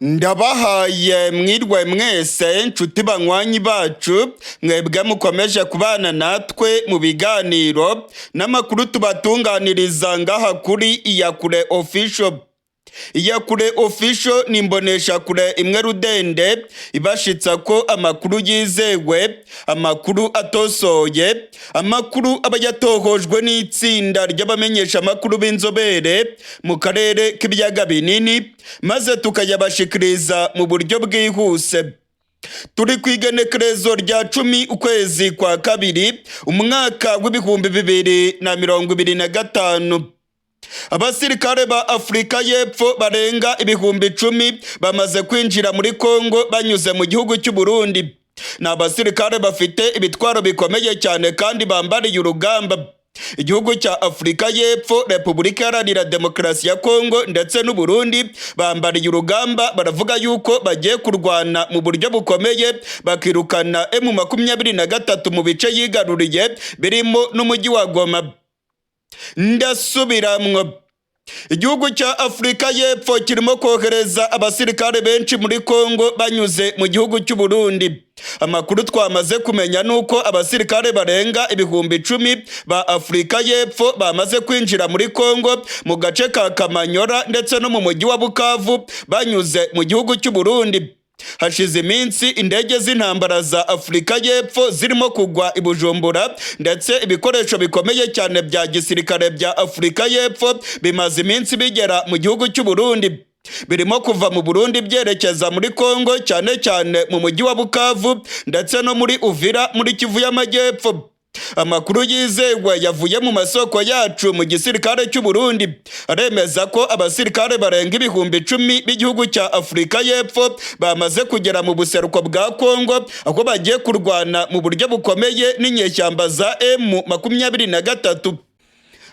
Ndabahaye mwirwe mwese nshuti banywanyi bacu mwebwe mukomeje kubana natwe mu biganiro n'amakuru tubatunganiriza ngaha kuri Iyakure Official. Iyakure Official ni imbonesha kure imwe rudende ibashitsa ko amakuru yizewe, amakuru atosoye, amakuru aba yatohojwe n'itsinda ry'abamenyesha amakuru b'inzobere mu karere k'ibiyaga binini maze tukayabashikiriza mu buryo bwihuse. Turi kwigenekerezo rya 10 ukwezi kwa kabiri umwaka w'ibihumbi 2025. Abasirikare ba Afrika y'Epfo barenga ibihumbi 10 bamaze kwinjira muri Congo banyuze mu gihugu cy'u Burundi. Na abasirikare bafite ibitwaro bikomeye cyane kandi bambariye urugamba. Igihugu cya Afrika y'Epfo, Repubulika Iharanira Demokarasi ya Congo ndetse n'u Burundi bambariye urugamba, baravuga yuko bagiye kurwana mu buryo bukomeye bakirukana M23 mu bice yigaruriye birimo n'umujyi wa Goma. Ndasubiramwo, igihugu cya Afrika y'Epfo kirimo kohereza abasirikare benshi muri Congo banyuze mu gihugu cy'u Burundi. Amakuru twamaze kumenya nuko abasirikare barenga ibihumbi 10 ba Afrika y'Epfo bamaze kwinjira muri Congo mu gace ka Kamanyora ndetse no mu mujyi wa Bukavu banyuze mu gihugu cy'u Burundi. Hashize iminsi indege z'intambara za Afrika y'Epfo zirimo kugwa i Bujumbura ndetse ibikoresho bikomeye cyane bya gisirikare bya Afrika y'Epfo bimaze iminsi bigera mu gihugu cy'u Burundi. Birimo kuva mu Burundi byerekeza muri Congo cyane cyane mu mujyi wa Bukavu ndetse no muri Uvira muri Kivu y'Amajyepfo. Amakuru yizewe yavuye mu masoko yacu mu gisirikare cy'u Burundi aremeza ko abasirikare barenga ibihumbi 10 b'igihugu cya Afrika y'Epfo bamaze kugera mu buseruko bwa Congo aho bagiye kurwana mu buryo bukomeye n'inyeshyamba za M23.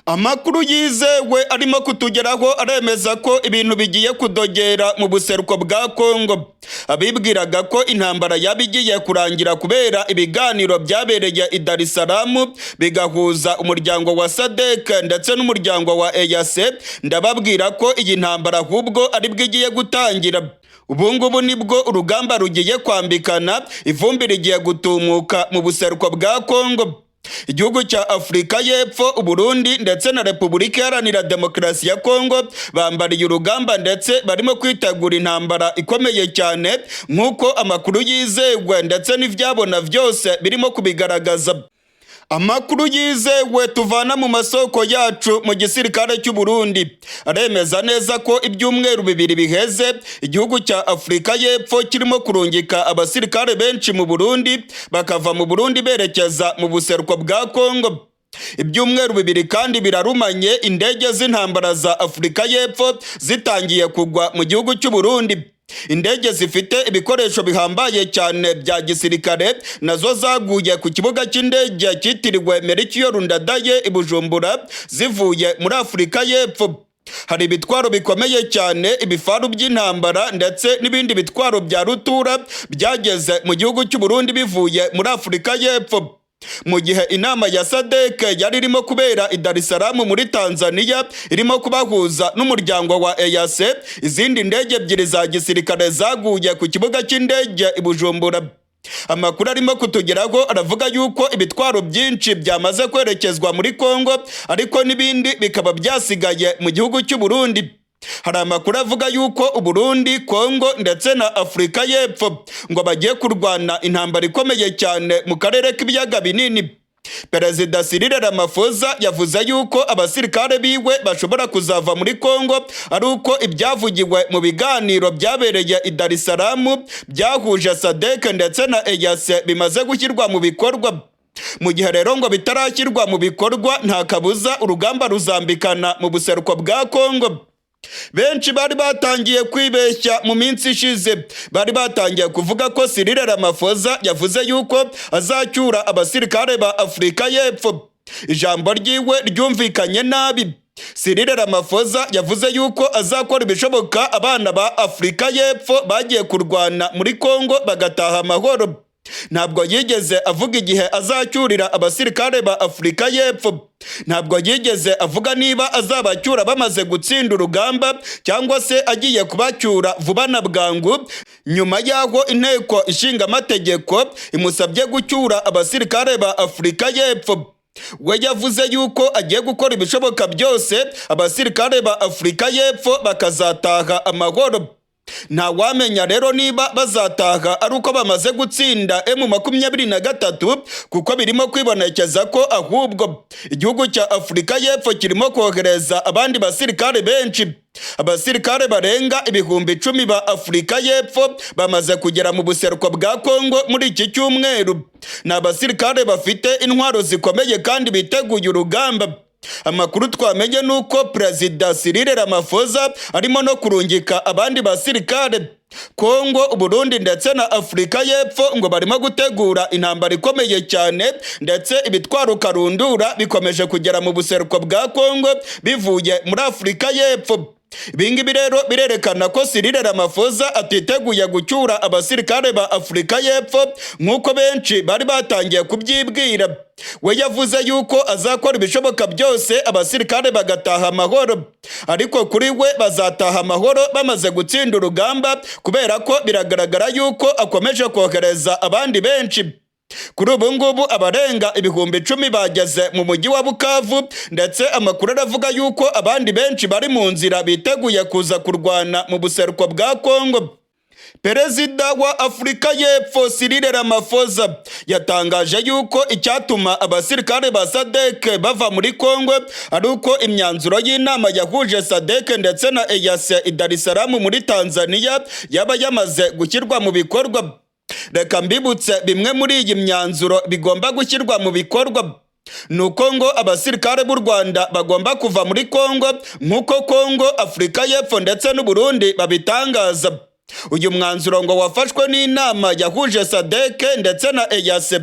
Amakuru yizewe arimo kutugeraho aremeza ko ibintu bigiye kudogera mu buseruko bwa Congo. Abibwiraga ko intambara yabigiye kurangira kubera ibiganiro byabereye i Dar es Salaam bigahuza umuryango wa SADC ndetse n'umuryango wa EAC, ndababwira ko iyi ntambara ahubwo ari bwigiye gutangira. Ubungubu nibwo urugamba rugiye kwambikana, ivumbi rigiye gutumuka mu buseruko bwa Congo. Igihugu cya Afrika y'Epfo, Burundi ndetse na Repubulika Iharanira Demokarasi ya Congo bambariye urugamba ndetse barimo kwitegura intambara ikomeye cyane nk'uko amakuru yizewe ndetse n'ivyabona byose birimo kubigaragaza. Amakuru yizewe tuvana mu masoko yacu mu gisirikare cy'u Burundi aremeza neza ko ibyumweru 2 biheze igihugu cya Afrika y'Epfo kirimo kurungika abasirikare benshi mu Burundi bakava mu Burundi berekeza mu buseruko bwa Congo. Ibyumweru 2 kandi birarumanye indege z'intambara za Afrika y'Epfo zitangiye kugwa mu gihugu cy'u Burundi. Indege zifite ibikoresho bihambaye cyane bya gisirikare nazo zaguye ku kibuga cy'indege cyitiriwe Melchior Ndadaye i Bujumbura zivuye muri Afrika y'Epfo. Hari ibitwaro bikomeye cyane, ibifaru by'intambara ndetse n'ibindi bitwaro bya rutura byageze mu gihugu cy'u Burundi bivuye muri Afrika y'Epfo. Mu gihe inama ya SADC yari irimo kubera i Dar es Salaam muri Tanzania irimo kubahuza n'umuryango wa EAC, izindi ndege 2 za gisirikare zaguye ku kibuga cy'indege i Bujumbura. Amakuru arimo kutugeraho aravuga yuko ibitwaro byinshi byamaze kwerekezwa muri Congo ariko n'ibindi bikaba byasigaye mu gihugu cy'u Burundi. Hari amakuru avuga yuko Burundi, Congo ndetse na Afrika y'Epfo ngo bagiye kurwana intambara ikomeye cyane mu karere k'ibiyaga binini. Perezida Cyril Ramaphosa yavuze yuko abasirikare biwe bashobora kuzava muri Congo ari uko ibyavugiwe mu biganiro byabereye i Dar es Salaam byahuje SADC ndetse na EAC bimaze gushyirwa mu bikorwa. Mu gihe rero ngo bitarashyirwa mu bikorwa nta kabuza urugamba ruzambikana mu buseruko bwa Congo. Benshi bari batangiye kwibeshya mu minsi ishize, bari batangiye kuvuga ko Cyril Ramaphosa yavuze yuko azacyura abasirikare ba Afrika y'Epfo. Ijambo ryiwe ryumvikanye nabi. Cyril Ramaphosa yavuze yuko azakora ibishoboka abana ba Afrika y'Epfo bagiye kurwana muri Congo bagataha amahoro. ntabwo yigeze avuga igihe azacyurira abasirikare ba Afurika y'Epfo, ntabwo yigeze avuga niba azabacyura bamaze gutsinda urugamba cyangwa se agiye kubacyura vuba na bwangu nyuma y'aho inteko ishinga amategeko imusabye gucyura abasirikare ba Afurika y'Epfo. We yavuze yuko agiye gukora ibishoboka byose abasirikare ba Afurika y'Epfo bakazataha amahoro. Nta wamenya rero niba bazataha ari uko bamaze gutsinda M23 kuko birimo kwibonekeza ko ahubwo igihugu cya Afurika y'Epfo kirimo kohereza abandi basirikare benshi. Abasirikare barenga 10,000 ba Afurika y'Epfo bamaze kugera mu buseruko bwa Congo muri iki cyumweru. Ni abasirikare bafite intwaro zikomeye kandi biteguye urugamba. Amakuru twamenye nuko Perezida Cyril Ramaphosa arimo no kurungika abandi basirikare. Congo, Burundi ndetse na Afurika y'Epfo ngo barimo gutegura intambara ikomeye cyane, ndetse ibitwaro karundura bikomeje kugera mu buseruko bwa Congo bivuye muri Afurika y'Epfo. Ibingibi rero birerekana ko Cyril Ramaphosa atiteguye gucyura abasirikare ba Afurika y'Epfo nk'uko benshi bari batangiye kubyibwira. We yavuze yuko azakora ibishoboka byose abasirikare bagataha amahoro, ariko kuri we bazataha amahoro bamaze gutsinda urugamba kubera ko biragaragara yuko akomeje kohereza abandi benshi. Kuri ubu ngubu abarenga 10,000 bageze mu mujyi wa Bukavu, ndetse amakuru aravuga yuko abandi benshi bari mu nzira biteguye kuza kurwana mu buseruko bwa Congo. Perezida wa Afurika y'Epfo Cyril Ramaphosa yatangaje yuko icyatuma abasirikare ba SADC bava muri Congo ari uko imyanzuro y'inama yahuje SADC ndetse na EAC i Dar es Salaam muri Tanzania yaba yamaze gushyirwa mu bikorwa. Reka mbibutse bimwe muri iyi myanzuro bigomba gushyirwa mu bikorwa. Nuko ngo abasirikare b'u Rwanda bagomba kuva muri Congo nk'uko Congo, Afurika y'Epfo ndetse n'u Burundi babitangaza. Uyu mwanzuro ngo wafashwe n'inama yahuje SADC ndetse na EAC.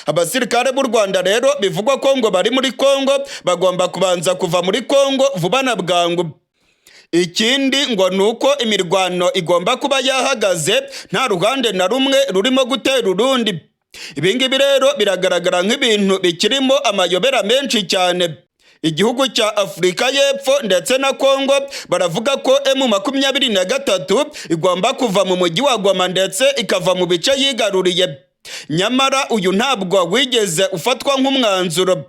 Abasirikare b'u Rwanda rero bivugwa ko ngo bari muri Congo bagomba kubanza kuva muri Congo vuba na bwangu. Ikindi ngo nuko imirwano igomba kuba yahagaze, nta ruhande na rumwe rurimo gutera urundi. Ibingibi rero biragaragara nk'ibintu bikirimo amayobera menshi cyane. Igihugu cya Afurika y'Epfo ndetse na Congo baravuga ko M23 igomba kuva mu mujyi wa Goma ndetse ikava mu bice yigaruriye. Nyamara uyu ntabwo wigeze ufatwa nk'umwanzuro.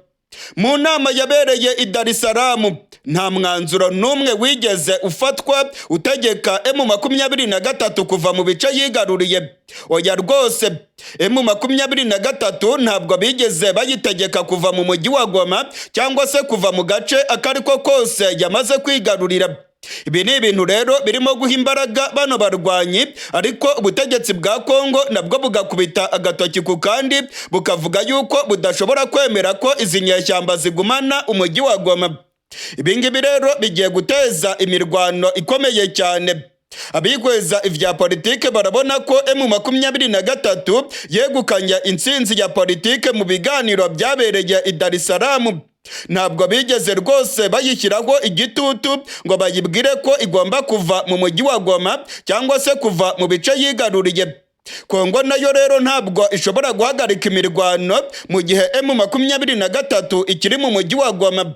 Mu nama yabereye i Dar es Salaam nta mwanzuro n'umwe wigeze ufatwa utegeka M23 kuva mu bice yigaruriye. Oya rwose, M23 ntabwo bigeze bayitegeka kuva mu mujyi wa Goma cyangwa se kuva mu gace akariko kose yamaze kwigarurira. Ibi ni ibintu rero birimo guha imbaraga bano barwanyi, ariko ubutegetsi bwa Congo nabwo bugakubita agatoki ku kandi bukavuga yuko budashobora kwemera ko izi nyeshyamba zigumana umujyi wa Goma. Ibingibi rero bigiye guteza imirwano ikomeye cyane. Abihweza ivya politike barabona ko M23 yegukanye intsinzi ya politike mu biganiro byabereye i Dar es Salaam. Ntabwo bigeze rwose bayishyiraho igitutu ngo bayibwire ko igomba kuva mu mujyi wa Goma cyangwa se kuva mu bice yigaruriye. Congo nayo rero ntabwo ishobora guhagarika imirwano mu gihe M23 ikiri mu mujyi wa Goma.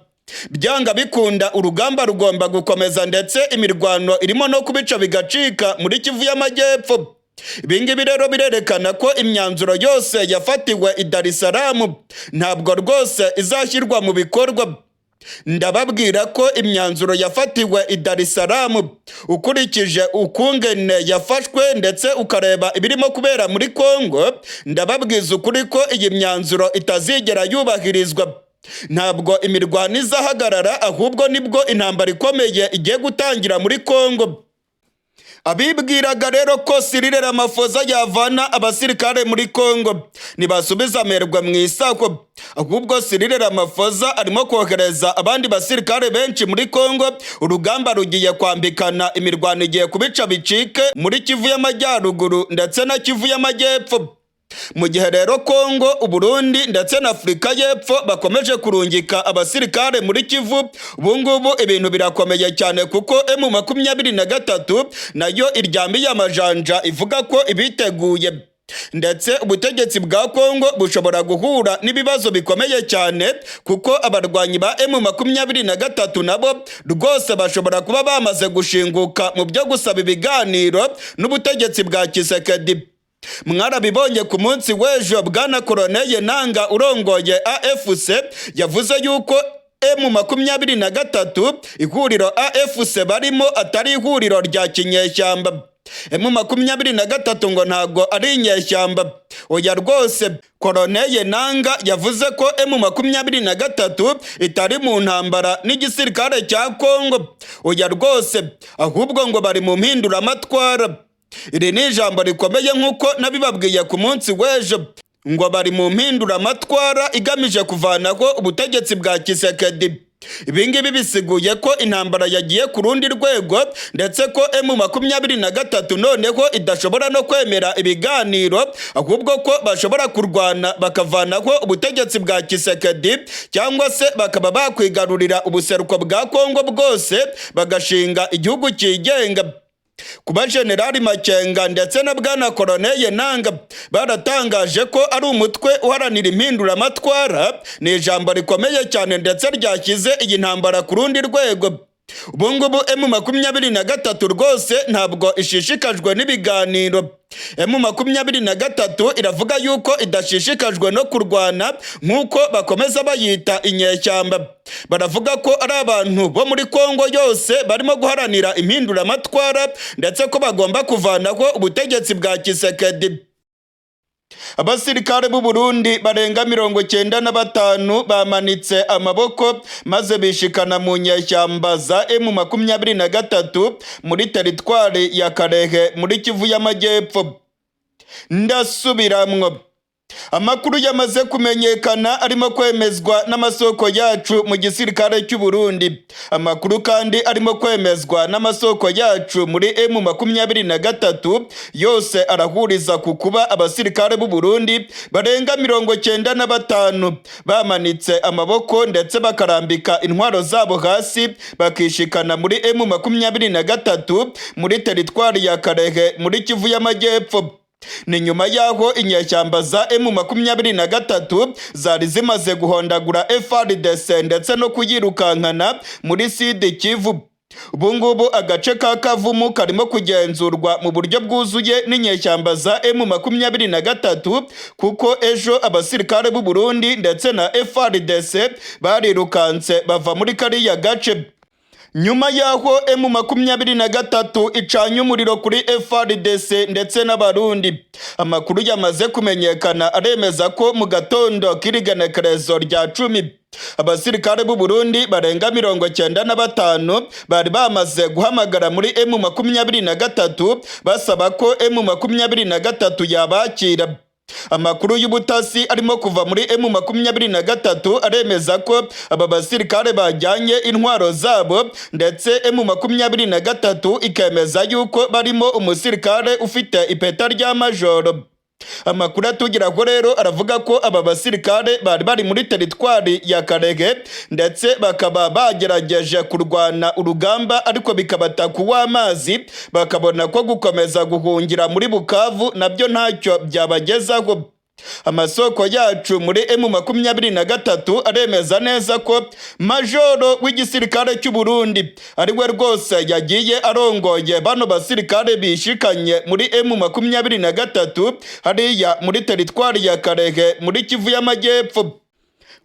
Byanga bikunda urugamba rugomba gukomeza, ndetse imirwano irimo no kubica bigacika muri Kivu y'Amajyepfo. Ibingibi rero birerekana ko imyanzuro yose yafatiwe i Dar es Salaam ntabwo rwose izashyirwa mu bikorwa. Ndababwira ko imyanzuro yafatiwe i Dar es Salaam ukurikije ukungene yafashwe ndetse ukareba ibirimo kubera muri Congo, ndababwiza ukuri ko iyi myanzuro itazigera yubahirizwa. Ntabwo imirwano izahagarara, ahubwo nibwo intambara ikomeye igiye gutangira muri Congo. Abibwiraga rero ko Cyril Ramaphosa yavana abasirikare muri Congo nibasubiza amerwe mu isako, ahubwo Cyril Ramaphosa arimo kohereza abandi basirikare benshi muri Congo. Urugamba rugiye kwambikana, imirwano igiye kubica bicike muri Kivu y'Amajyaruguru ndetse na Kivu y'Amajyepfo. Mu gihe rero Congo, Burundi ndetse na Afurika y'Epfo bakomeje kurungika abasirikare muri Kivu, ubungubu ibintu birakomeye cyane kuko M23 nayo iryamiye amajanja ivuga ko ibiteguye. ndetse ubutegetsi bwa Congo bushobora guhura n'ibibazo bikomeye cyane kuko abarwanyi ba M23 nabo rwose bashobora kuba bamaze gushinguka mu byo gusaba ibiganiro n'ubutegetsi bwa Tshisekedi. Mwarabibonye ku munsi w'ejo bwana Koloneli Nanga urongoye AFC yavuze yuko M23 ihuriro AFC barimo atari ihuriro rya kinyeshyamba. M23 ngo ntago ari inyeshyamba. Oya rwose Koloneli Nanga yavuze ko M23 itari mu ntambara n'igisirikare cya Congo. Oya rwose ahubwo ngo bari mu mpinduramatwara. Iri ni ijambo rikomeye nk'uko nabibabwiye ku munsi w'ejo, ngo bari mu mpinduramatwara igamije kuvanaho ubutegetsi bwa Tshisekedi. Ibingibi bisiguye ko intambara yagiye ku rundi rwego ndetse ko M23 noneho idashobora no kwemera ibiganiro, ahubwo ko bashobora kurwana bakavanaho ubutegetsi bwa Tshisekedi cyangwa se bakaba bakwigarurira ubuseruko bwa Congo bwose bagashinga igihugu cyigenga. Kuba Generali Makenga ndetse na bwana Koloneli Nanga baratangaje ko ari umutwe uharanira impinduramatwara ni ijambo rikomeye cyane ndetse ryashyize iyi ntambara ku rundi rwego. Ubungubu M23 rwose ntabwo ishishikajwe n'ibiganiro. M23 iravuga yuko idashishikajwe no kurwana nk'uko bakomeza bayita inyeshyamba. Baravuga ko ari abantu bo muri Congo yose barimo guharanira impinduramatwara ndetse ko bagomba kuvanaho ubutegetsi bwa Tshisekedi. Abasirikare b'u Burundi barenga 95 bamanitse amaboko maze bishikana mu nyeshyamba za M23 muri teritwari ya Karehe muri Kivu y'Amajyepfo. Ndasubiramwo. Amakuru yamaze kumenyekana arimo kwemezwa n'amasoko yacu mu gisirikare cy'u Burundi. Amakuru kandi arimo kwemezwa n'amasoko yacu muri M23 yose arahuriza ku kuba abasirikare b'u Burundi barenga 95 bamanitse amaboko ndetse bakarambika intwaro zabo hasi bakishikana muri M23 muri teritwari ya Karehe muri Kivu y'Amajyepfo. Ni nyuma yaho inyeshyamba za M23 zari zimaze guhondagura FARDC ndetse no kuyirukankana muri Sud Kivu. Ubungubu agace ka Kavumu karimo kugenzurwa mu buryo bwuzuye n'inyeshyamba za M23 kuko ejo abasirikare b'u Burundi ndetse na FARDC barirukanse bava muri kariya gace. Nyuma yaho M23 icanye umuriro kuri FARDC ndetse n'abarundi. Amakuru yamaze kumenyekana aremeza ko mu gatondo k'irigenekerezo rya 10 abasirikare b'u Burundi barenga 95 bari bamaze guhamagara muri M23 basaba ko M23 yabakira. Amakuru y'ubutasi arimo kuva muri M23 aremeza ko aba basirikare bajyanye intwaro zabo ndetse M23 ikemeza yuko barimo umusirikare ufite ipeta rya majoro. Amakuru atugeraho rero aravuga ko aba basirikare bari muri teritwari ya Karehe ndetse bakaba bagerageje kurwana urugamba ariko bikabata w'amazi bakabona ko gukomeza guhungira muri Bukavu nabyo ntacyo byabagezaho. Amasoko yacu muri M23 aremeza neza ko majoro w'igisirikare cy'u Burundi ari we rwose yagiye arongoye bano basirikare bishikanye muri M23 hariya muri teritwari ya Karehe muri Kivu y'Amajyepfo.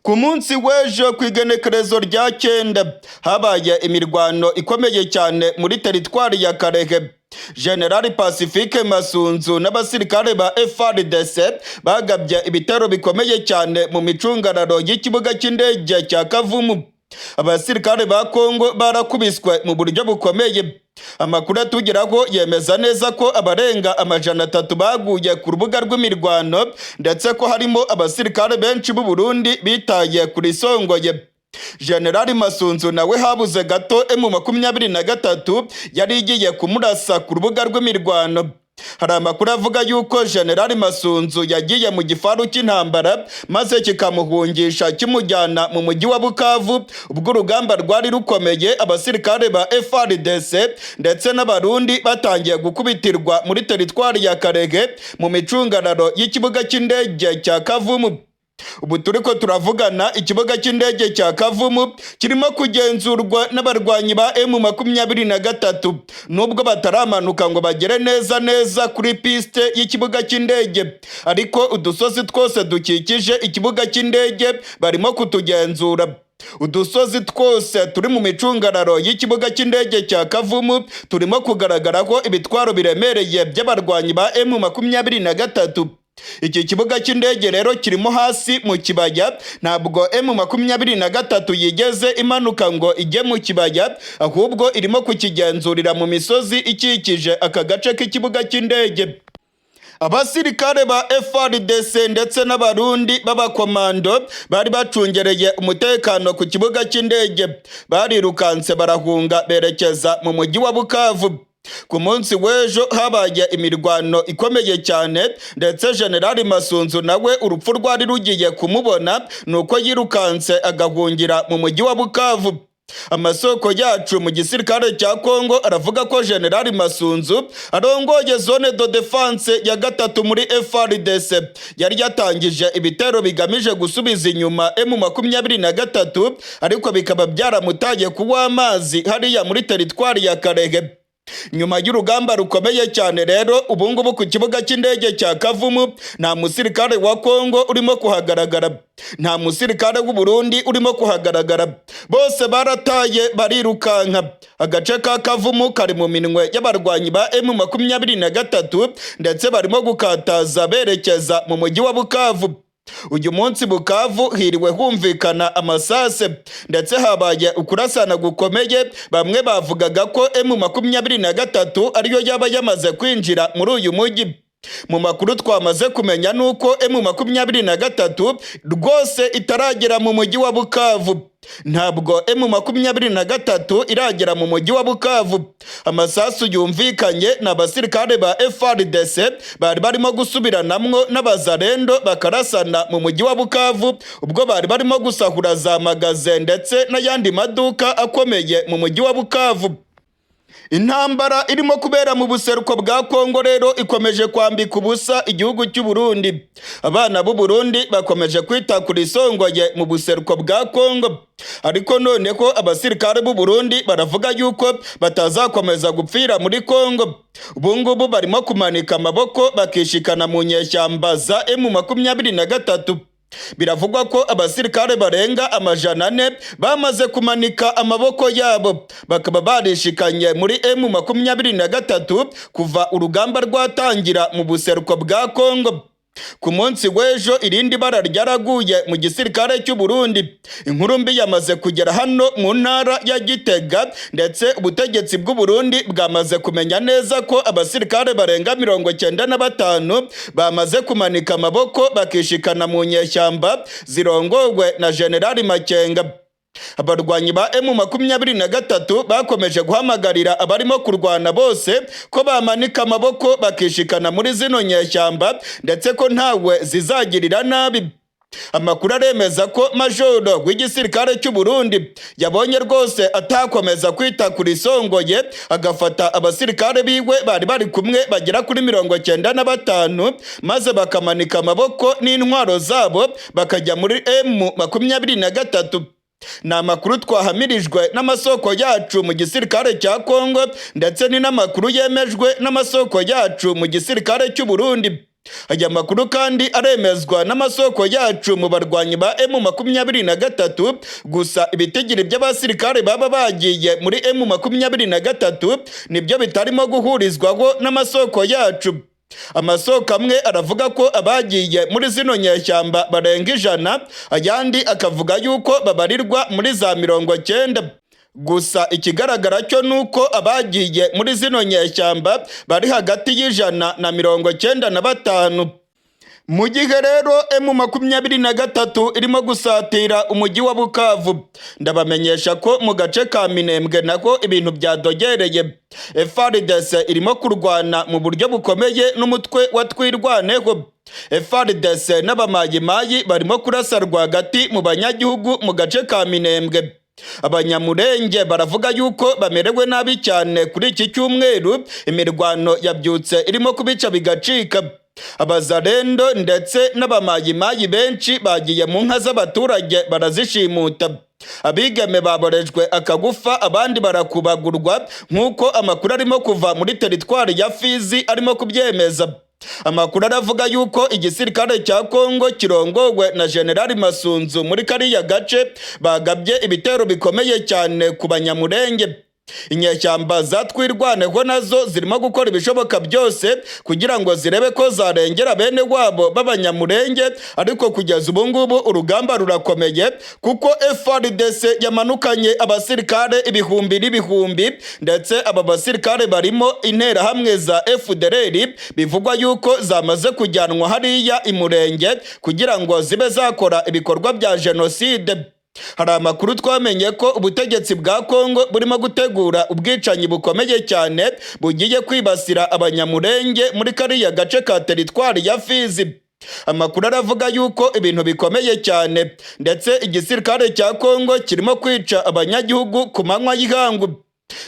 Ku munsi w'ejo ku igenekerezo rya 9 habaye imirwano ikomeye cyane muri teritwari ya Karehe. General Pacifique Masunzu n'abasirikare ba FARDC bagabye ibitero bikomeye cyane mu micungararo y'ikibuga cy'indege cya Kavumu. Abasirikare ba Congo barakubiswe mu buryo bukomeye. Amakuru atugeraho yemeza neza ko abarenga 300 baguye ku rubuga rw'imirwano ndetse ko harimo abasirikare benshi b'u Burundi bitaye kuri songoye. General Masunzu nawe habuze gato M23 yari igiye kumurasa ku rubuga rw'imirwano. Hari amakuru avuga yuko General Masunzu yagiye mu gifaru cy'intambara maze kikamuhungisha kimujyana mu mujyi wa Bukavu ubwo urugamba rwari rukomeye, abasirikare ba FARDC ndetse n'abarundi batangiye gukubitirwa muri teritwari ya Karege mu micungararo y'ikibuga cy'indege cya Kavumu. Ubu turiko turavugana ikibuga cy'indege cya Kavumu kirimo kugenzurwa n'abarwanyi ba M23 nubwo bataramanuka ngo bagere neza kuri piste y'ikibuga cy'indege, ariko udusozi twose dukikije ikibuga cy'indege barimo kutugenzura. Udusozi twose turi mu micungararo y'ikibuga cy'indege cya Kavumu turimo kugaragaraho ibitwaro biremereye by'abarwanyi ba M23. Iki kibuga cy'indege rero kirimo hasi mu kibaya, ntabwo M23 yigeze imanuka ngo ijye mu kibaya, ahubwo irimo kukigenzurira mu misozi ikikije aka gace k'ikibuga cy'indege. Abasirikare ba FARDC ndetse n'abarundi b'abakomando bari bacungereye umutekano ku kibuga cy'indege, barirukanse barahunga berekeza mu mujyi wa Bukavu. Ku munsi w'ejo habaye imirwano ikomeye cyane, ndetse General Masunzu nawe urupfu rwari rugiye kumubona nuko yirukanse agahungira mu mujyi wa Bukavu. Amasoko yacu mu gisirikare cya Congo aravuga ko General Masunzu arongoye zone de defense ya gatatu muri FARDC yari yatangije ibitero bigamije gusubiza inyuma M23, ariko bikaba byaramutaye kuwa amazi hariya muri teritwari ya Karege. Nyuma y'urugamba rukomeye cyane rero ubungubu ku kibuga cy'indege cya Kavumu nta musirikare wa Congo urimo kuhagaragara, nta musirikare w'u Burundi urimo kuhagaragara, bose barataye barirukanka. Agace ka Kavumu kari mu minwe y'abarwanyi ba M23 ndetse barimo gukataza berekeza mu mujyi wa Bukavu. Uyu munsi Bukavu hiriwe humvikana amasase ndetse habaye ukurasana gukomeye, bamwe bavugaga ko M23 ariyo yaba yamaze kwinjira muri uyu mujyi. Mu makuru twamaze kumenya nuko M23 rwose itaragera mu mujyi wa Bukavu. Ntabwo M23 iragera mu mujyi wa Bukavu. Amasasu yumvikanye n'abasirikare ba FARDC bari barimo gusubiranamwo n'abazarendo bakarasana mu mujyi wa Bukavu ubwo bari barimo gusahura za magaze ndetse n'ayandi maduka akomeye mu mujyi wa Bukavu. Intambara irimo kubera mu buseruko bwa Congo rero ikomeje kwambika ubusa igihugu cy'u Burundi. Abana b'u Burundi bakomeje kwita kuri isongoye mu buseruko bwa Congo, ariko none ko abasirikare b'u Burundi baravuga yuko batazakomeza gupfira muri Congo. Ubungubu barimo kumanika amaboko bakishikana mu nyeshyamba za M23. Biravugwa ko abasirikare barenga 400 bamaze kumanika amaboko yabo, bakaba barishikanye muri M23 kuva urugamba rwatangira mu buseruko bwa Congo. Ku munsi w'ejo irindi bara ryaraguye mu gisirikare cy'u Burundi. Inkuru mbi yamaze kugera hano mu ntara ya Gitega, ndetse ubutegetsi bw'u Burundi bwamaze kumenya neza ko abasirikare barenga 95 bamaze kumanika amaboko bakishikana mu nyeshyamba zirongowe na General Makenga. Abarwanyi ba M23 bakomeje guhamagarira abarimo kurwana bose ko bamanika amaboko bakishikana muri zino nyeshyamba, ndetse ko ntawe zizagirira nabi. Amakuru aremeza ko majoro w'igisirikare cy'u Burundi yabonye rwose atakomeza kwita kuri isongoye, agafata abasirikare biwe bari kumwe bagera kuri 95 maze bakamanika amaboko n'intwaro zabo bakajya muri M23. Ni amakuru twahamirijwe n'amasoko yacu mu gisirikare cya Congo, ndetse ni n'amakuru yemejwe n'amasoko yacu mu gisirikare cy'u Burundi. Aya makuru kandi aremezwa n'amasoko yacu mu barwanyi ba M23, gusa ibitigiri by'abasirikare baba bagiye muri M23 nibyo bitarimo guhurizwaho n'amasoko yacu. Amasoko amwe aravuga ko abagiye muri zino nyeshyamba barenga 100, ayandi akavuga yuko babarirwa muri za 90. Gusa ikigaragara cyo nuko abagiye muri zino nyeshyamba bari hagati y'195. Mu gihe rero M23 irimo gusatira umujyi wa Bukavu, ndabamenyesha ko mu gace ka Minembwe nako ibintu byadogereye. FARDC irimo kurwana mu buryo bukomeye n'umutwe wa twirwaneho. FARDC n'abamayimayi barimo kurasa rwagati mu banyagihugu mu gace ka Minembwe. Abanyamurenge baravuga yuko bamerewe nabi cyane kuri iki cyumweru, imirwano yabyutse irimo kubica bigacika. Abazarendo ndetse n'abamayimayi benshi bagiye mu nka z'abaturage barazishimuta. Abigeme baborejwe akagufa, abandi barakubagurwa, nk'uko amakuru arimo kuva muri teritwari ya Fizi arimo kubyemeza. Amakuru aravuga yuko igisirikare cya Congo kirongowe na General Masunzu muri kariya gace bagabye ibitero bikomeye cyane ku banyamurenge. Inyeshyamba zatwirwaneho nazo zirimo gukora ibishoboka byose kugira ngo zirebe ko zarengera bene wabo b'abanyamurenge, ariko kugeza ubu ngubu urugamba rurakomeye kuko FARDC yamanukanye abasirikare ibihumbi n'ibihumbi, ndetse aba basirikare barimo interahamwe za FDLR bivugwa yuko zamaze kujyanwa hariya imurenge kugira ngo zibe zakora ibikorwa bya jenoside. Hari amakuru twamenye ko ubutegetsi bwa Congo burimo gutegura ubwicanyi bukomeye cyane bugiye kwibasira abanyamurenge muri kariya gace ka teritwari ya Fizi. Amakuru aravuga yuko ibintu bikomeye cyane, ndetse igisirikare cya Congo kirimo kwica abanyagihugu ku manywa y'ihangu.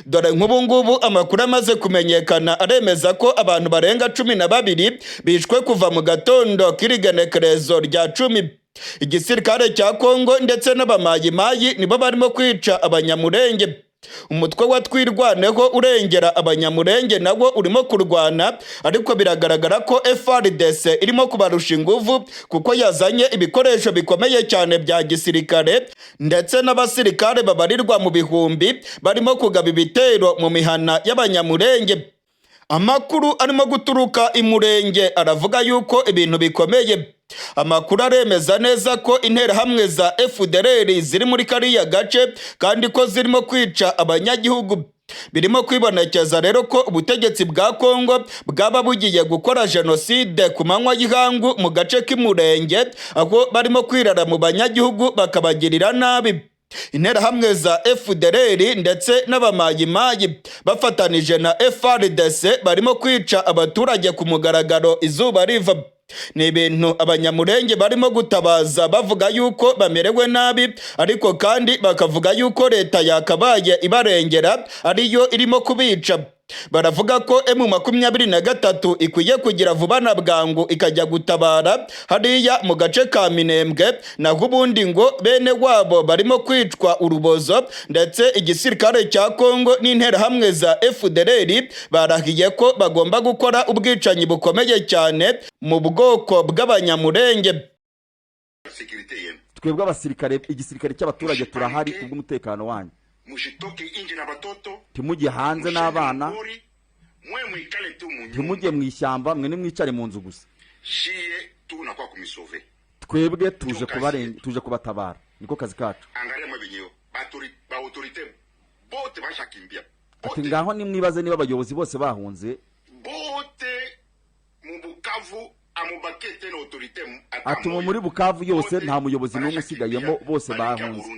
Dore nk'ubu ngubu amakuru amaze kumenyekana aremeza ko abantu barenga 12 bishwe kuva mu gatondo k'irigenekerezo rya 10. Igisirikare cya Congo ndetse n'abamayimayi nibo barimo kwica abanyamurenge. Umutwe wa twirwaneho urengera abanyamurenge nawo urimo kurwana, ariko biragaragara ko FARDC irimo kubarusha inguvu kuko yazanye ibikoresho bikomeye cyane bya gisirikare, ndetse n'abasirikare babarirwa mu bihumbi barimo kugaba ibitero mu mihana y'abanyamurenge. Amakuru arimo guturuka imurenge aravuga yuko ibintu bikomeye. Amakuru aremeza neza ko interahamwe za FDLR ziri muri kariya gace kandi ko zirimo kwica abanyagihugu. Birimo kwibonekeza rero ko ubutegetsi bwa Congo bwaba bugiye gukora jenoside ku manywa y'ihangu mu gace k'imurenge, aho barimo kwirara mu banyagihugu bakabagirira nabi. Interahamwe za FDLR ndetse n'abamayimayi bafatanije na FARDC barimo kwica abaturage ku mugaragaro izuba riva. Ni ibintu abanyamurenge barimo gutabaza bavuga yuko bamerewe nabi, ariko kandi bakavuga yuko leta yakabaye ibarengera ariyo irimo kubica. Baravuga ko M23 ikwiye kugira vuba na bwangu ikajya gutabara hariya mu gace ka Minembwe, naho ubundi ngo bene wabo barimo kwicwa urubozo, ndetse igisirikare cya Congo n'interahamwe za FDLR barahiye ko bagomba gukora ubwicanyi bukomeye cyane mu bwoko bw'abanyamurenge. Twebwe abasirikare, igisirikare cy'abaturage turahari kubw'umutekano wanyu. Timujye hanze n'abana, timujye mu ishyamba, mwe nimwicare mu nzu gusa. Twebwe tuje kubatabara, niko kazi kacu. Ati ngaho nimwibaze niba abayobozi bose bahunze. Ati muri Bukavu yose nta muyobozi n'umwe usigayemo, bose bahunze.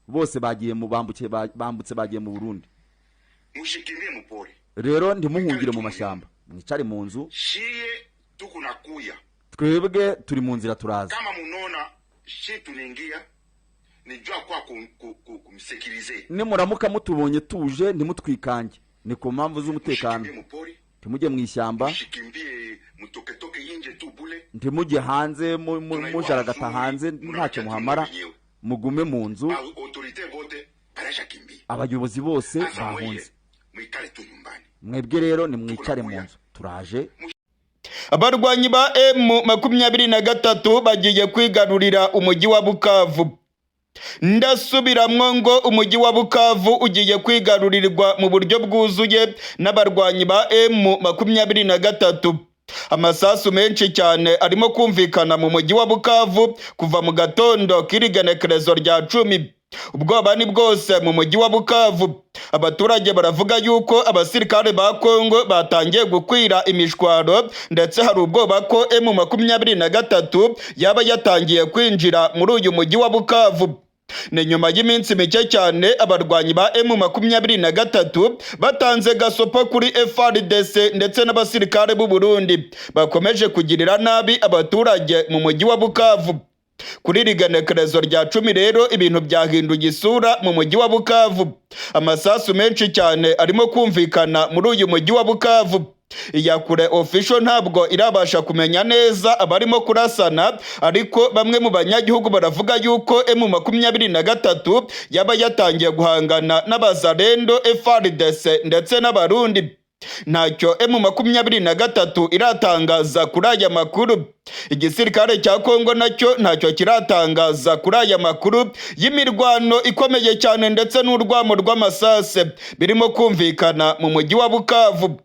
Bose bagiye mu bambutse bagiye mu Burundi. Rero ndimuhungire mu mashyamba, mwicare mu nzu. Twebwe turi mu nzira turaza. Nimuramuka mutubonye tuje ntimutwikange, ni ku mpamvu z'umutekano. Timujye mu ishyamba, ntimujye hanze mujaragata hanze, ntacyo muhamara, mugume mu nzu. Abayobozi bose bahunze, mwebwe rero nimwicare mu nzu turaje. Abarwanyi ba M23 bagiye kwigarurira umujyi wa Bukavu. Ndasubiramwo ngo umujyi wa Bukavu ugiye kwigarurirwa mu buryo bwuzuye n'abarwanyi ba M23. Amasasu menshi cyane arimo kumvikana mu mujyi wa Bukavu kuva mu gatondo k'irigenekerezo rya 10. Ubwoba ni bwose mu mujyi wa Bukavu. Abaturage baravuga yuko abasirikare ba Congo batangiye gukwira imishwaro ndetse hari ubwoba ko M23 yaba yatangiye kwinjira muri uyu mujyi wa Bukavu. Ni nyuma y'iminsi mike cyane abarwanyi ba M23 batanze gasopo kuri FARDC ndetse n'abasirikare b'u Burundi bakomeje kugirira nabi abaturage mu mujyi wa Bukavu. Kuri iri genekerezo rya 10 rero ibintu byahinduye isura mu mujyi wa Bukavu. Amasasu menshi cyane arimo kumvikana muri uyu mujyi wa Bukavu. Iyakure official ntabwo irabasha kumenya neza abarimo kurasana, ariko bamwe mu banyagihugu baravuga yuko M23 yaba yatangiye guhangana n'abazarendo, FARDC ndetse n'abarundi. Ntacyo M23 iratangaza kuri aya makuru. Igisirikare cya Congo nacyo ntacyo kiratangaza kuri aya makuru y'imirwano ikomeye cyane ndetse n'urwamo rw'amasase birimo kumvikana mu mujyi wa Bukavu.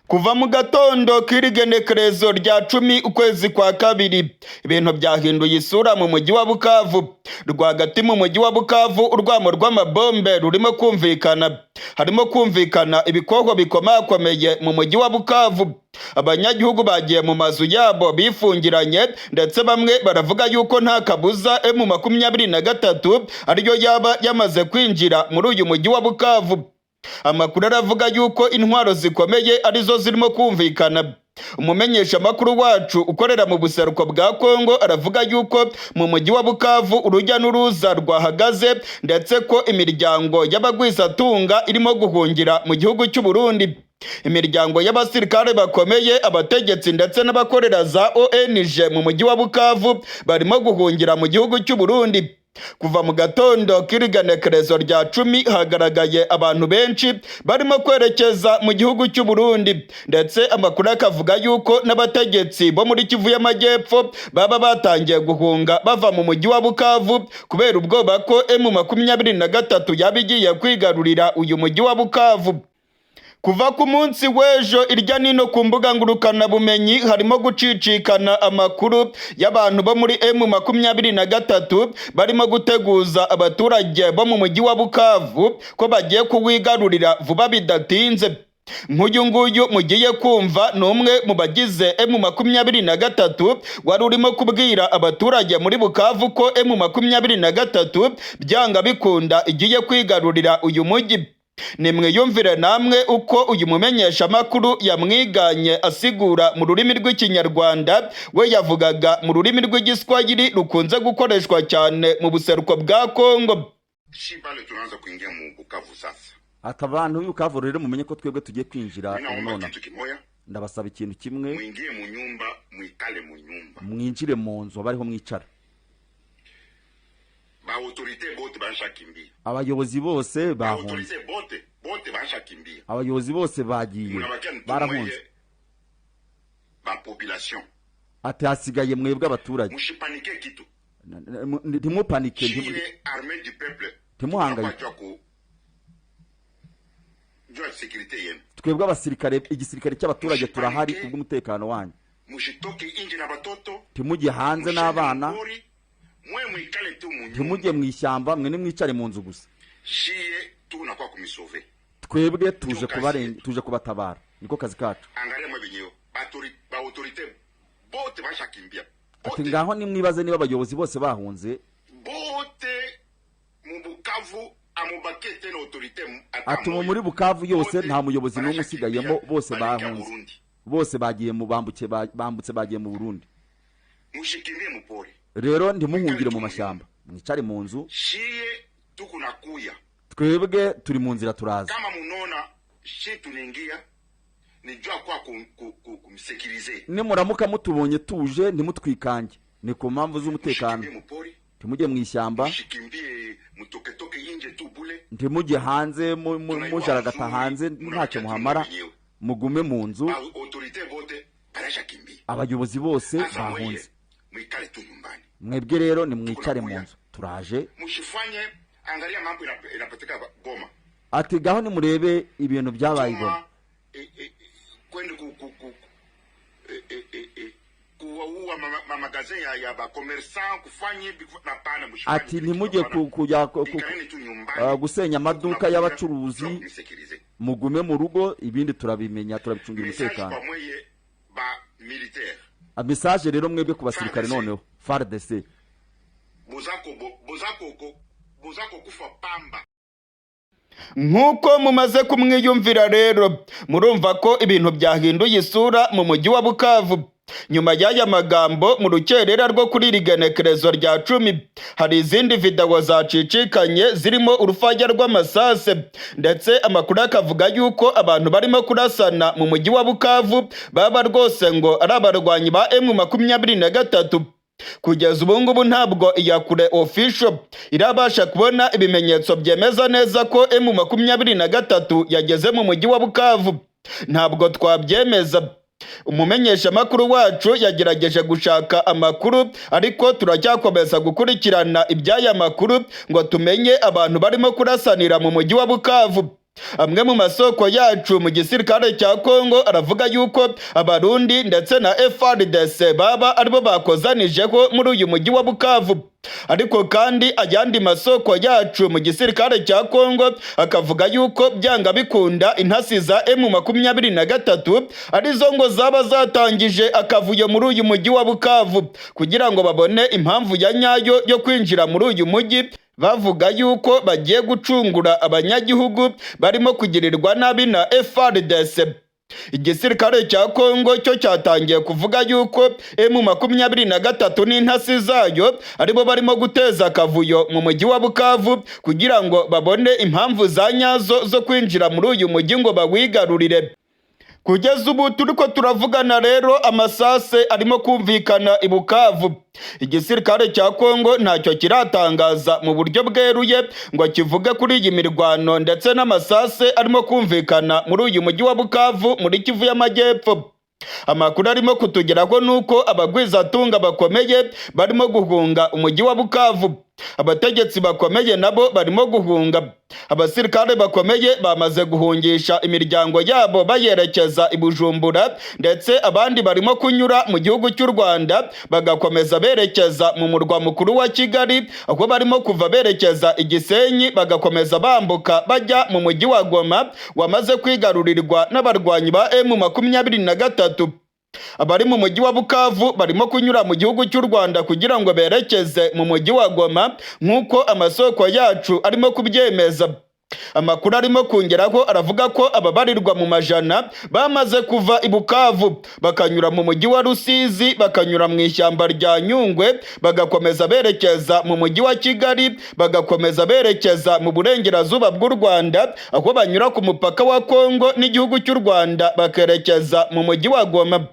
Kuva mu gatondo k'irigenekerezo rya 10 ukwezi kwa kabiri ibintu byahinduye isura mu mujyi wa Bukavu. Rwagati mu mujyi wa Bukavu urwamo rw'amabombe rurimo kumvikana. Harimo kumvikana ibikoho bikomakomeye mu mujyi wa Bukavu. Abanyagihugu bagiye mu mazu yabo bifungiranye ndetse bamwe baravuga yuko nta kabuza M23 ariyo yaba yamaze kwinjira muri uyu mujyi wa Bukavu. Amakuru aravuga yuko intwaro zikomeye arizo zirimo kumvikana. Umumenyesha makuru wacu ukorera mu buseruko bwa Congo aravuga yuko mu mujyi wa Bukavu urujya n'uruza rwahagaze ndetse ko imiryango y'abagwizatunga irimo guhungira mu gihugu cy'u Burundi. Imiryango y'abasirikare bakomeye, abategetsi ndetse n'abakorera za ONG mu mujyi wa Bukavu barimo guhungira mu gihugu cy'u Burundi. Kuva mu gatondo k'irigenekerezo rya 10 hagaragaye abantu benshi barimo kwerekeza mu gihugu cy'u Burundi, ndetse amakuru akavuga yuko n'abategetsi bo muri Kivu y'Amajyepfo baba batangiye guhunga bava mu mujyi wa Bukavu kubera ubwoba ko M23 yabigiye kwigarurira uyu mujyi wa Bukavu. Kuva ku munsi w'ejo irya nino ku mbuga ngurukana bumenyi harimo gucicikana amakuru y'abantu bo muri M23 barimo guteguza abaturage bo mu mujyi wa Bukavu ko bagiye kuwigarurira vuba bidatinze. Nk'uyu nguyu mugiye kumva n'umwe mu bagize M23 wari urimo kubwira abaturage muri Bukavu ko M23 byanga bikunda igiye kwigarurira uyu mujyi. Nimwiyumvire namwe uko uyu mumenyesha makuru yamwiganye asigura mu rurimi rw'Ikinyarwanda, we yavugaga mu rurimi rw'Igiswahili rukunze gukoreshwa cyane mu buseruko bwa Congo. Shibale tunaanza kuingia mu Bukavu sasa. Atabantu y'Ubukavu rero mumenye ko twebwe tugiye kwinjira none. Ndabasaba ikintu kimwe. Mwingiye mu nyumba, mwikale mu nyumba. Mwinjire mu nzu bariho mwicara. Ba autorité bote bashakimbia. Abayobozi bose bahunze. Autorité bote bashakimbia. Abayobozi bose bagiye barahunze. Ba population. Ati hasigaye mwebwe abaturage. Mushipanike kitu. Ntimupanike armée du peuple. Timuhangaye. Jwa sécurité yenu. Twebwe abasirikare, igisirikare cy'abaturage turahari kubw'umutekano wanyu. Mushitoke inje na batoto. Timujye hanze n'abana. Mwe mwikale tu mu nyumba. Timujye mu ishyamba, mwe nimwicare mu nzu gusa. Shiye tunakwa kumisove. Twebwe tuje kubatabara. Niko kazi kacu. Angalia mwe binyo. Ba autorité bote bashakimbia. Ati ngaho nimwibaze niba abayobozi bose bahunze. Bote mu Bukavu amubakete na autorité ati muri Bukavu yose nta muyobozi n'umwe usigayemo, bose bahunze. Bose bagiye mu bambutse bagiye mu Burundi. Mushikimbie mu pori. Rero ndimuhungire mu mashyamba, mwicare mu nzu. Shiye tukunakuya. Twebwe turi mu nzira turaza. Kama munona shi tuningia nijua kwa kumsekirize. Nimuramuka mutubonye tuje ntimutwikange, ni ku mpamvu z'umutekano. Timujye mu ishyamba. Mushikimbie mutoketoke inje tu bule. Ntimujye hanze mujaragata hanze ntacyo muhamara. Mugume mu nzu. Autorité bote barashakimbia. Abayobozi bose bahunze. Mwikale tu nyumbani. Mwebwe rero nimwicare mu nzu turaje. Mushifanye angalia mambo inapatika Goma. Ati gaho nimurebe ibintu byabaye Goma. Kwende kuua mamagazin ya ba commerçant kufanye na pana mushimani. Ati ntimujye kujya gusenya amaduka y'abacuruzi, mugume mu rugo, ibindi turabimenya, turabicungira umutekano. Message rero mwebwe ku basirikare noneho FARDC buzako kufa pamba. Nkuko mumaze kumwiyumvira rero, murumva ko ibintu byahinduye isura mu mujyi wa Bukavu. Nyuma y'aya magambo mu rukerera rwo kuri rigenekerezo rya 10 hari izindi video zacicikanye zirimo urufajya rw'amasase, ndetse amakuru akavuga yuko abantu barimo kurasana mu mujyi wa Bukavu baba rwose ngo ari abarwanyi ba M23. Kugeza ubu ngubu ntabwo iyakure official irabasha kubona ibimenyetso byemeza neza ko M23 yageze mu mujyi wa Bukavu. Ntabwo twabyemeza. Umumenyesha makuru wacu yagerageje gushaka amakuru, ariko turacyakomeza gukurikirana iby'aya makuru ngo tumenye abantu barimo kurasanira mu mujyi wa Bukavu. Amwe mu masoko yacu mu gisirikare cya Congo aravuga yuko Abarundi ndetse na FARDC baba aribo bakozanijeho muri uyu mujyi wa Bukavu. Ariko kandi ajyandi masoko yacu mu gisirikare cya Congo akavuga yuko byanga bikunda intasi za M23 arizo ngo zaba zatangije akavuyo muri uyu mujyi wa Bukavu kugira ngo babone impamvu ya nyayo yo kwinjira muri uyu mujyi, bavuga yuko bagiye gucungura abanyagihugu barimo kugirirwa nabi na FARDC. Igisirikare cya Congo cyo cyatangiye kuvuga yuko M23 n'intasi zayo aribo barimo guteza akavuyo mu mujyi wa Bukavu kugira ngo babone impamvu za nyazo zo kwinjira muri uyu mujyi ngo bawigarurire. Kugeza ubu turiko turavugana rero amasase arimo kumvikana i Bukavu. Igisirikare cya Congo ntacyo kiratangaza mu buryo bweruye ngo kivuge kuri iyi mirwano ndetse n'amasase arimo kumvikana muri uyu mujyi wa Bukavu muri Kivu y'Amajyepfo. Amakuru arimo kutugeraho nuko abagwizatunga bakomeye barimo guhunga umujyi wa Bukavu. Abategetsi bakomeye nabo barimo guhunga. Abasirikare bakomeye bamaze guhungisha imiryango yabo bayerekeza i Bujumbura, ndetse abandi barimo kunyura mu gihugu cy'u Rwanda bagakomeza berekeza mu murwa mukuru wa Kigali, aho barimo kuva berekeza i Gisenyi bagakomeza bambuka bajya mu mujyi wa Goma wamaze kwigarurirwa n'abarwanyi ba M23. Abari mu mujyi wa Bukavu barimo kunyura mu gihugu cy'u Rwanda kugira ngo berekeze mu mujyi wa Goma nk'uko amasoko yacu arimo kubyemeza. Amakuru arimo kongeraho aravuga ko ababarirwa mu majana bamaze kuva i Bukavu bakanyura mu mujyi wa Rusizi, bakanyura mu ishyamba rya Nyungwe, bagakomeza berekeza mu mujyi wa Kigali, bagakomeza berekeza mu burengerazuba bw'u Rwanda aho banyura ku mupaka wa Congo n'igihugu cy'u Rwanda bakerekeza mu mujyi wa Goma.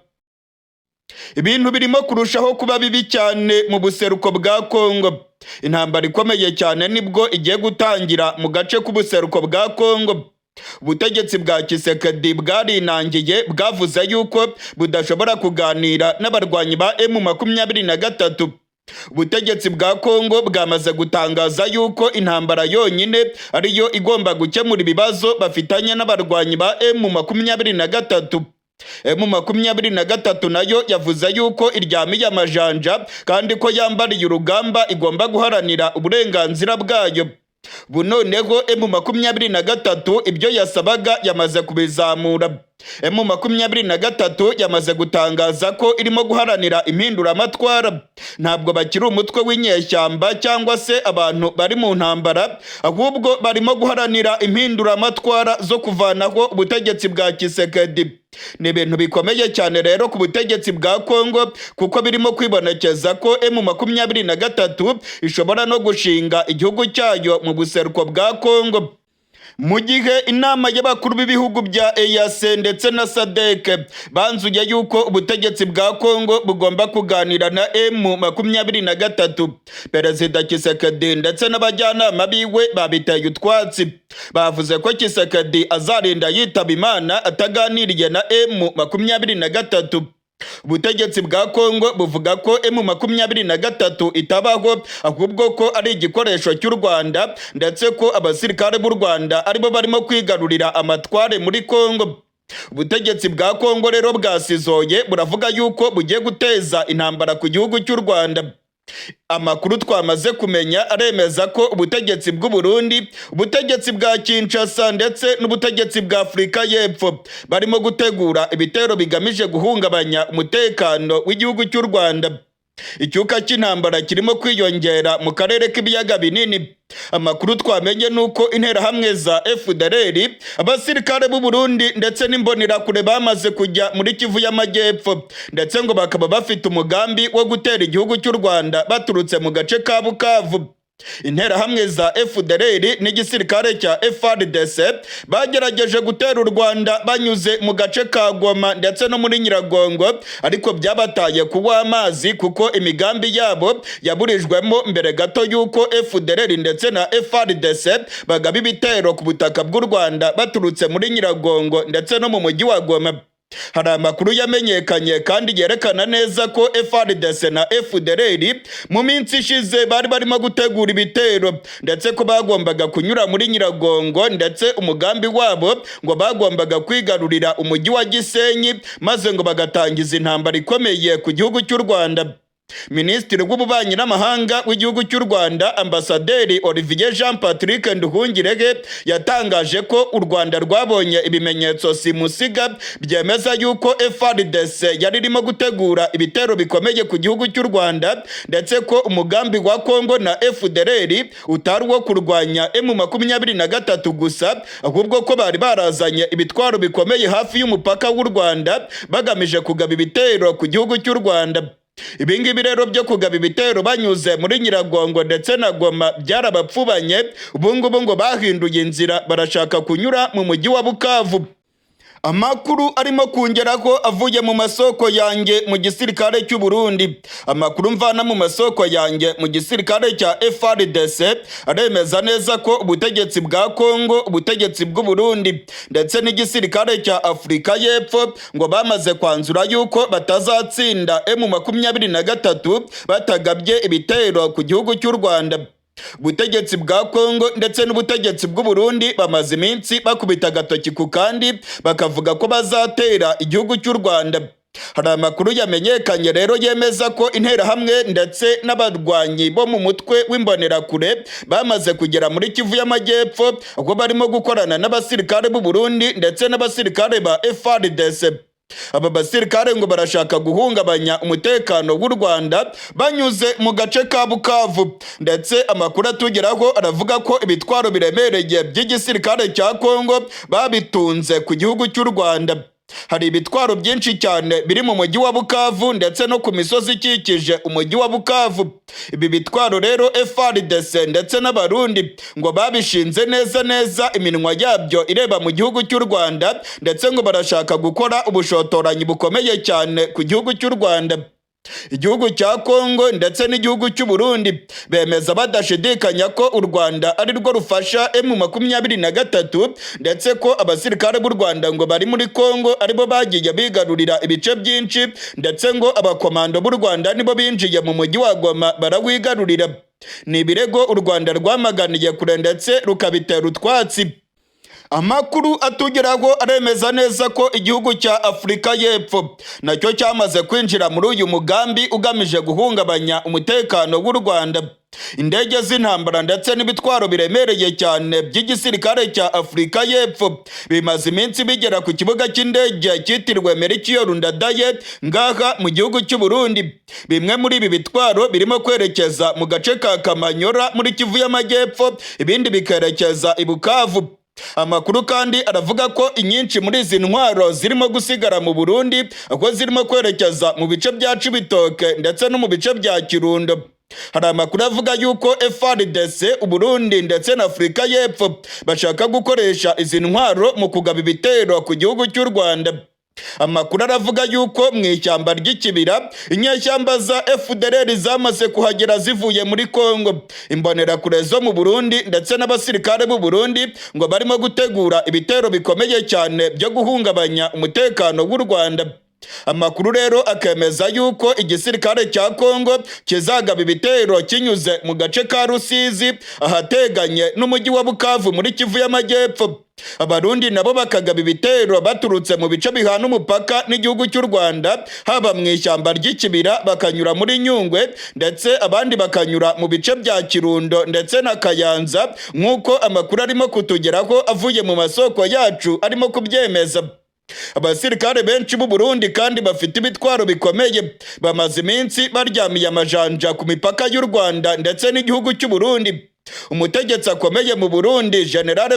Ibintu birimo kurushaho kuba bibi cyane mu buseruko bwa Congo. Intambara ikomeye cyane nibwo igiye gutangira mu gace k'ubuseruko bwa Congo. Ubutegetsi bwa Kisekedi bwarinangiye bwavuze yuko budashobora kuganira n'abarwanyi ba M23. Ubutegetsi bwa Congo bwamaze gutangaza yuko intambara yonyine ariyo igomba gukemura ibibazo bafitanye n'abarwanyi ba M23. M23 nayo yavuze yuko iryamiye amajanja kandi ko yambariye urugamba igomba guharanira uburenganzira bwayo. Bunoneho M23 ibyo yasabaga yamaze kubizamura. M23 yamaze gutangaza ko irimo guharanira impinduramatwara. Ntabwo bakiri umutwe w'inyeshyamba cyangwa se abantu bari mu ntambara, ahubwo barimo guharanira impinduramatwara zo kuvanaho ubutegetsi bwa Kisekedi. Ni ibintu bikomeye cyane rero ku butegetsi bwa Congo kuko birimo kwibonekeza ko M23 ishobora no gushinga igihugu cyayo mu buseruko bwa Congo. Mu gihe inama y'abakuru b'ibihugu bya EAC ndetse na SADC banzuye yuko ubutegetsi bwa Congo bugomba kuganira na M23, Perezida Kisekedi ndetse n'abajyanama biwe babiteye utwatsi. Bavuze ko Kisekedi azarinda yitaba Imana ataganiriye na M23. Ubutegetsi bwa Congo buvuga ko M23 itabaho, ahubwo ko ari igikoresho cy'u Rwanda, ndetse ko abasirikare b'u Rwanda aribo barimo kwigarurira amatware muri Congo. Ubutegetsi bwa Congo rero bwasizoye buravuga yuko bugiye guteza intambara ku gihugu cy'u Rwanda. Amakuru twamaze kumenya aremeza ko ubutegetsi bw'u Burundi, ubutegetsi bwa Kinshasa ndetse n'ubutegetsi bwa Afurika y'Epfo barimo gutegura ibitero bigamije guhungabanya umutekano w'igihugu cy'u Rwanda. Icyuka cy'intambara kirimo kwiyongera mu karere k'ibiyaga binini. Amakuru twamenye nuko interahamwe za FARDC, abasirikare b'u Burundi ndetse n'imbonerakure bamaze kujya muri Kivu y'Amajyepfo, ndetse ngo bakaba bafite umugambi wo gutera igihugu cy'u Rwanda baturutse mu gace ka Bukavu. Interahamwe za FARDC n'igisirikare cya FARDC bagerageje gutera u Rwanda banyuze mu gace ka Goma ndetse no muri Nyiragongo, ariko byabataye kuwa amazi kuko imigambi yabo yaburijwemo mbere gato yuko FARDC ndetse na FARDC bagaba ibitero ku butaka bw'u Rwanda baturutse muri Nyiragongo ndetse no mu mujyi wa Goma. Hari amakuru yamenyekanye kandi yerekana neza ko FARDC na FDLR mu minsi ishize bari barimo gutegura ibitero, ndetse ko bagombaga kunyura muri Nyiragongo, ndetse umugambi wabo ngo bagombaga kwigarurira umujyi wa Gisenyi maze ngo bagatangiza intambara ikomeye ku gihugu cy'u Rwanda. Minisitiri w'ububanyi n'amahanga w'igihugu cy'u Rwanda Ambasaderi Olivier Jean Patrick Nduhungirehe yatangaje ko u Rwanda rwabonye ibimenyetso simusiga byemeza yuko FARDC yari irimo gutegura ibitero bikomeye ku gihugu cy'u Rwanda, ndetse ko umugambi wa Congo na FDLR utari wo kurwanya M23 gusa, ahubwo ko bari barazanye ibitwaro bikomeye hafi y'umupaka w'u Rwanda bagamije kugaba ibitero ku gihugu cy'u Rwanda. Ibingibi rero byo kugaba ibitero banyuze muri Nyiragongo ndetse na Goma byarabapfubanye. Ubungubu ngo bahinduye inzira, barashaka kunyura mu mujyi wa Bukavu. Amakuru arimo kungeraho avuye mu masoko yanjye mu gisirikare cy'u Burundi. Amakuru mvana mu masoko yanjye mu gisirikare cya FARDC aremeza neza ko ubutegetsi bwa Congo, ubutegetsi bw'u Burundi ndetse n'igisirikare cya Afurika y'Epfo ngo bamaze kwanzura yuko batazatsinda M23 batagabye ibitero ku gihugu cy'u Rwanda. Ubutegetsi bwa Congo ndetse n'ubutegetsi bw'u Burundi bamaze iminsi bakubita agatoki ku kandi bakavuga ko bazatera igihugu cy'u Rwanda. Hari amakuru yamenyekanye rero yemeza ko interahamwe ndetse n'abarwanyi bo mu mutwe w'imbonerakure bamaze kugera muri Kivu y'Amajyepfo, aho barimo gukorana n'abasirikare b'u Burundi ndetse n'abasirikare ba FARDC. Aba basirikare ngo barashaka guhungabanya umutekano w'u Rwanda banyuze mu gace ka Bukavu, ndetse amakuru atugeraho aravuga ko ibitwaro biremereye by'igisirikare cya Congo babitunze ku gihugu cy'u Rwanda. Hari ibitwaro byinshi cyane biri mu mujyi wa Bukavu ndetse no ku misozi ikikije umujyi wa Bukavu. Ibi bitwaro rero FARDC ndetse n'abarundi ngo babishinze neza iminwa yabyo ireba mu gihugu cy'u Rwanda, ndetse ngo barashaka gukora ubushotoranyi bukomeye cyane ku gihugu cy'u Rwanda. Igihugu cya Congo ndetse n'igihugu cy'u Burundi bemeza badashidikanya ko u Rwanda ari rwo rufasha M23, ndetse ko abasirikare b'u Rwanda ngo bari muri Congo aribo bagiye bigarurira ibice byinshi, ndetse ngo abakomando b'u Rwanda nibo binjiye mu mujyi wa Goma barawigarurira. Ni ibirego u Rwanda rwamaganiye kure ndetse rukabitera utwatsi. Amakuru atugeraho aremeza neza ko igihugu cya Afurika y'Epfo nacyo cyamaze kwinjira muri uyu mugambi ugamije guhungabanya umutekano w'u Rwanda. Indege z'intambara ndetse n'ibitwaro biremereye cyane by'igisirikare cya Afurika y'Epfo bimaze iminsi bigera ku kibuga cy'indege cyitiriwe Melchior Ndadaye ngaha mu gihugu cy'u Burundi. Bimwe muri ibi bitwaro birimo kwerekeza mu gace ka Kamanyora muri Kivu y'Amajyepfo, ibindi bikerekeza i Bukavu. Amakuru kandi aravuga ko inyinshi muri izi ntwaro zirimo gusigara mu Burundi, aho zirimo kwerekeza mu bice bya Cibitoke ndetse no mu bice bya Kirundo. Hari amakuru avuga yuko FARDC, u Burundi ndetse na Afurika y'Epfo bashaka gukoresha izi ntwaro mu kugaba ibitero ku gihugu cy'u Rwanda. Amakuru aravuga yuko mu ishyamba ry'ikibira inyeshyamba za FDLR zamaze kuhagera zivuye muri Congo. Imbonerakure zo mu Burundi ndetse n'abasirikare b'u Burundi ngo barimo gutegura ibitero bikomeye cyane byo guhungabanya umutekano w'u Rwanda. Amakuru rero akemeza yuko igisirikare cya Congo kizagaba ibitero kinyuze mu gace ka Rusizi ahateganye n'umujyi wa Bukavu muri Kivu y'Amajyepfo. Abarundi nabo bakagaba ibitero baturutse mu bice bihana umupaka n'igihugu cy'u Rwanda, haba mu ishyamba ry'ikibira bakanyura muri Nyungwe, ndetse abandi bakanyura mu bice bya Kirundo ndetse na Kayanza, nk'uko amakuru arimo kutugeraho avuye mu masoko yacu arimo kubyemeza. Abasirikare benshi b'u Burundi kandi bafite ibitwaro bikomeye bamaze iminsi baryamiye amajanja ku mipaka y'u Rwanda ndetse n'igihugu cy'u Burundi. Umutegetsi akomeye mu Burundi General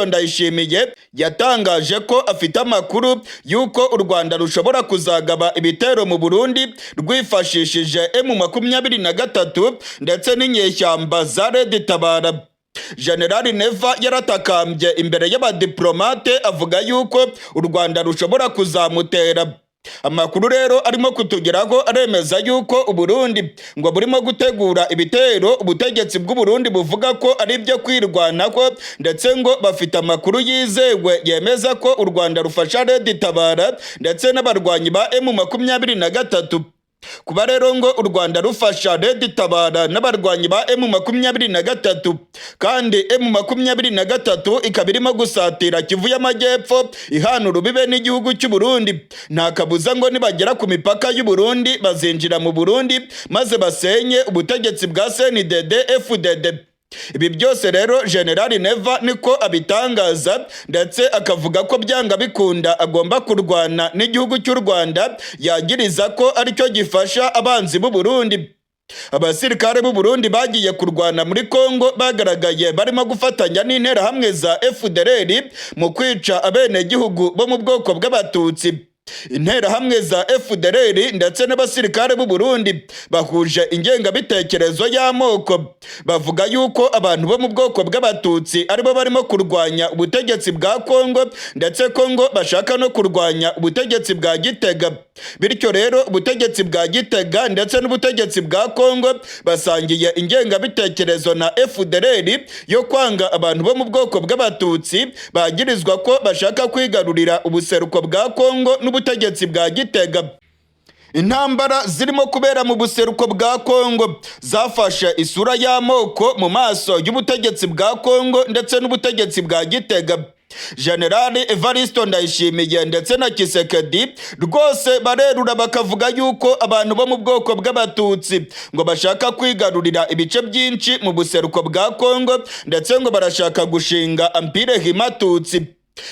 Ndayishimiye yatangaje ko afite amakuru yuko u Rwanda rushobora kuzagaba ibitero mu Burundi rwifashishije M23 ndetse n'inyeshyamba za Red Tabara. General Neva yaratakambye imbere y'abadiplomate avuga yuko u Rwanda rushobora kuzamutera. Amakuru rero arimo kutugeraho aremeza yuko u Burundi ngo burimo gutegura ibitero ubutegetsi bw'u Burundi buvuga ko ari byo kwirwanaho, ndetse ngo bafite amakuru yizewe yemeza ko u Rwanda rufasha Red Tabara ndetse n'abarwanyi ba M23. Kuba rero ngo u Rwanda rufasha Red Tabara n'abarwanyi ba M23 kandi M23 ikaba irimo gusatira Kivu y'Amajyepfo ihana urubibe n'igihugu cy'u Burundi, nta kabuza ngo nibagera ku mipaka y'u Burundi bazinjira mu Burundi maze basenye ubutegetsi bwa CNDD FDD. Ibi byose rero General Neva niko abitangaza, ndetse akavuga ko byanga bikunda agomba kurwana n'igihugu cy'u Rwanda, yagiriza ko aricyo gifasha abanzi b'u Burundi. Abasirikare b'u Burundi bagiye kurwana muri Congo bagaragaye barimo gufatanya n'interahamwe za FDLR mu kwica abenegihugu bo mu bwoko bw'Abatutsi. Interahamwe za FDLR ndetse n'abasirikare b'u Burundi bahuje ingengabitekerezo y'amoko, bavuga yuko abantu bo mu bwoko bw'Abatutsi aribo barimo kurwanya ubutegetsi bwa Congo, ndetse Congo bashaka no kurwanya ubutegetsi bwa Gitega. Bityo rero ubutegetsi bwa Gitega ndetse n'ubutegetsi bwa Congo basangiye ingengabitekerezo na FDLR yo kwanga abantu bo mu bwoko bw'Abatutsi bagirizwa ko bashaka kwigarurira ubuseruko bwa Congo n'ubutegetsi bwa Gitega. Intambara zirimo kubera mu buseruko bwa Congo zafashe isura y'amoko mu maso y'ubutegetsi bwa Congo ndetse n'ubutegetsi bwa Gitega. General Ndayishimiye ndetse na Kisekedi rwose barerura bakavuga yuko abantu bo mu bwoko bw'Abatutsi ngo bashaka kwigarurira ibice byinshi mu buseruko bwa Congo, ndetse ngo barashaka gushinga Empire Himatutsi.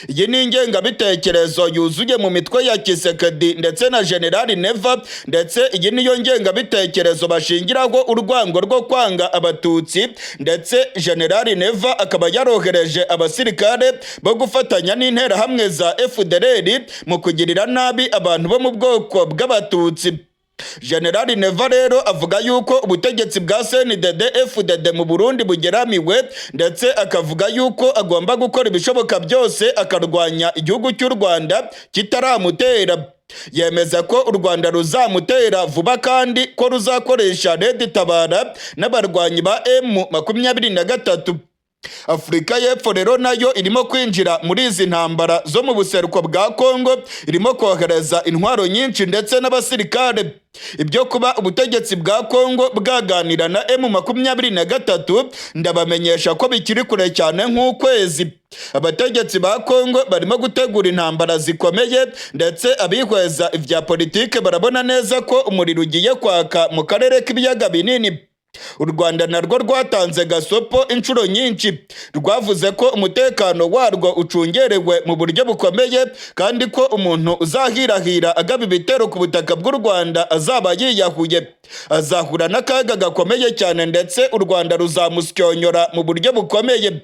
Iyi ni ingengabitekerezo yuzuye mu mitwe ya Kisekedi ndetse na General Neva, ndetse iyi niyo ngengabitekerezo bashingiraho urwango rwo kwanga Abatutsi, ndetse General Neva akaba yarohereje abasirikare bo gufatanya n'interahamwe za FDLR mu kugirira nabi abantu bo mu bwoko bw'Abatutsi. General Neva rero avuga yuko ubutegetsi bwa CNDD FDD mu Burundi bugeramiwe, ndetse akavuga yuko agomba gukora ibishoboka byose akarwanya igihugu cy'u Rwanda kitaramutera. Yemeza ko u Rwanda ruzamutera vuba kandi ko ruzakoresha Red Tabara n'abarwanyi ba M23. Afurika y'Epfo rero nayo irimo kwinjira muri izi ntambara zo mu buseruko bwa Congo, irimo kohereza intwaro nyinshi ndetse n'abasirikare. Ibyo kuba ubutegetsi bwa Congo bwaganira na M23 ndabamenyesha ko bikiri kure cyane nk'ukwezi. Abategetsi ba Congo barimo gutegura intambara zikomeye, ndetse abihweza ivya politike barabona neza ko umuriro ugiye kwaka mu karere k'ibiyaga binini. U Rwanda narwo rwatanze gasopo inshuro nyinshi, rwavuze ko umutekano warwo ucungerewe mu buryo bukomeye, kandi ko umuntu uzahirahira agaba ibitero ku butaka bw'u Rwanda azaba yiyahuye, azahura n'akaga gakomeye cyane, ndetse u Rwanda ruzamusyonyora mu buryo bukomeye.